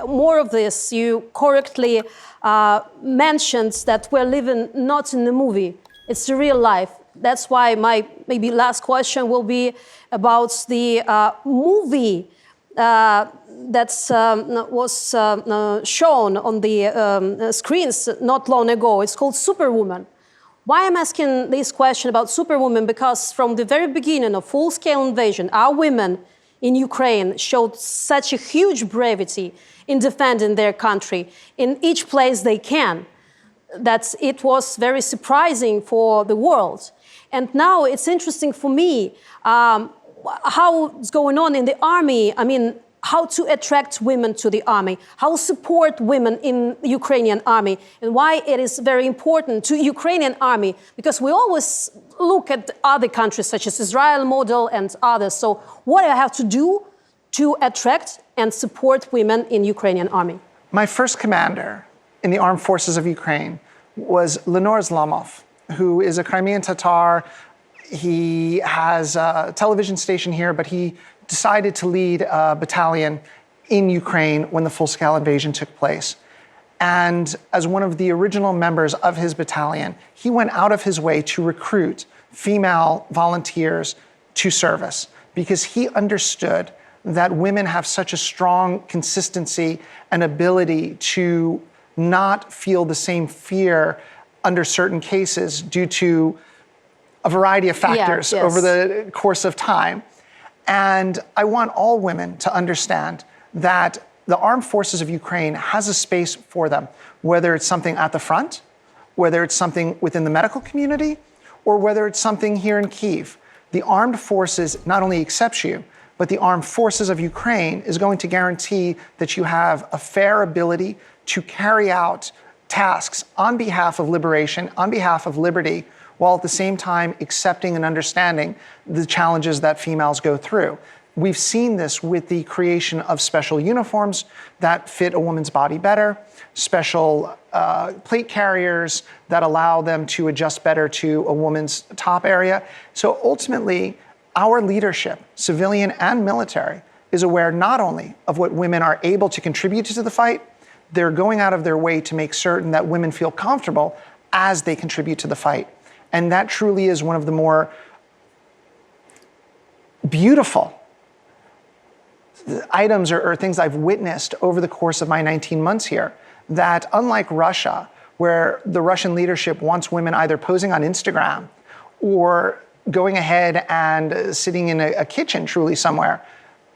more of this. You correctly mentioned that we're living not in the movie, it's the real life. That's why my maybe last question will be about the movie that was shown on the screens not long ago. It's called Superwoman. Why I'm asking this question about Superwoman? Because from the very beginning of full-scale invasion, our women in Ukraine showed such a huge bravery in defending their country in each place they can, that it was very surprising for the world. And now it's interesting for me how's going on in the army. I mean, how to attract women to the army, how support women in the Ukrainian army, and why it is very important to Ukrainian army, because we always look at other countries such as Israel model and others. So what do I have to do to attract and support women in Ukrainian army? My first commander in the armed forces of Ukraine was Lenore Zlamov, who is a Crimean Tatar. He has a television station here, but he decided to lead a battalion in Ukraine when the full-scale invasion took place. And as one of the original members of his battalion, he went out of his way to recruit female volunteers to service because he understood that women have such a strong consistency and ability to not feel the same fear under certain cases due to a variety of factors over the course of time. And I want all women to understand that the armed forces of Ukraine has a space for them, whether it's something at the front, whether it's something within the medical community, or whether it's something here in Kyiv. The armed forces not only accepts you, but the armed forces of Ukraine is going to guarantee that you have a fair ability to carry out tasks on behalf of liberation, on behalf of liberty, while at the same time accepting and understanding the challenges that females go through. We've seen this with the creation of special uniforms that fit a woman's body better, special plate carriers that allow them to adjust better to a woman's top area. So ultimately, our leadership, civilian and military, is aware not only of what women are able to contribute to the fight, they're going out of their way to make certain that women feel comfortable as they contribute to the fight. And that truly is one of the more beautiful items or things I've witnessed over the course of my 19 months here, that unlike Russia, where the Russian leadership wants women either posing on Instagram or going ahead and sitting in a kitchen truly somewhere,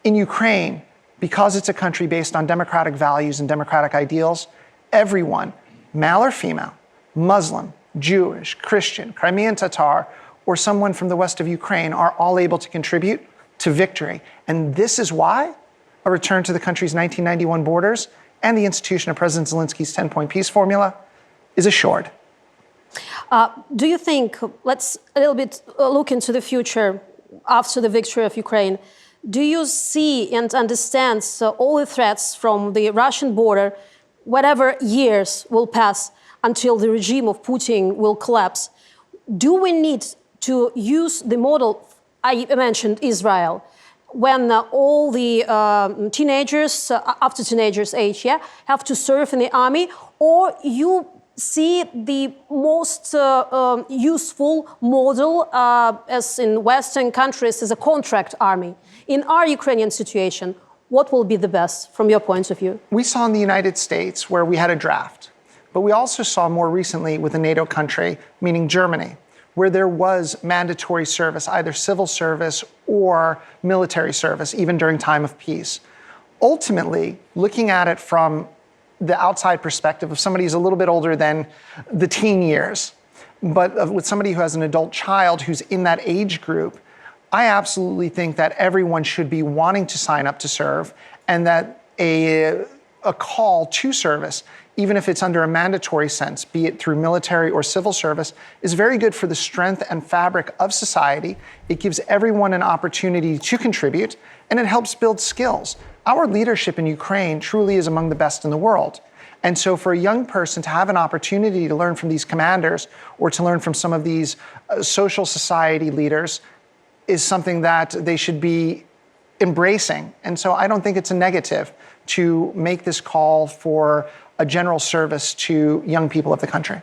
in Ukraine, because it's a country based on democratic values and democratic ideals, everyone, male or female, Muslim, Jewish, Christian, Crimean Tatar, or someone from the west of Ukraine are all able to contribute to victory. And this is why a return to the country's 1991 borders and the institution of President Zelensky's 10-point peace formula is assured. Do you think, let's a little bit look into the future after the victory of Ukraine, do you see and understand all the threats from the Russian border, whatever years will pass until the regime of Putin will collapse? Do we need to use the model, I mentioned Israel, when all the teenagers, after teenagers' age, have to serve in the army, or you see the most useful model, as in Western countries, as a contract army? In our Ukrainian situation, what will be the best from your point of view? We saw in the United States where we had a draft. But we also saw more recently with a NATO country, meaning Germany, where there was mandatory service, either civil service or military service, even during time of peace. Ultimately, looking at it from the outside perspective of somebody who's a little bit older than the teen years, but with somebody who has an adult child who's in that age group, I absolutely think that everyone should be wanting to sign up to serve, and that a call to service, even if it's under a mandatory sense, be it through military or civil service, is very good for the strength and fabric of society. It gives everyone an opportunity to contribute, and it helps build skills. Our leadership in Ukraine truly is among the best in the world. And so for a young person to have an opportunity to learn from these commanders or to learn from some of these social society leaders is something that they should be embracing. And so I don't think it's a negative to make this call for a general service to young people of the country?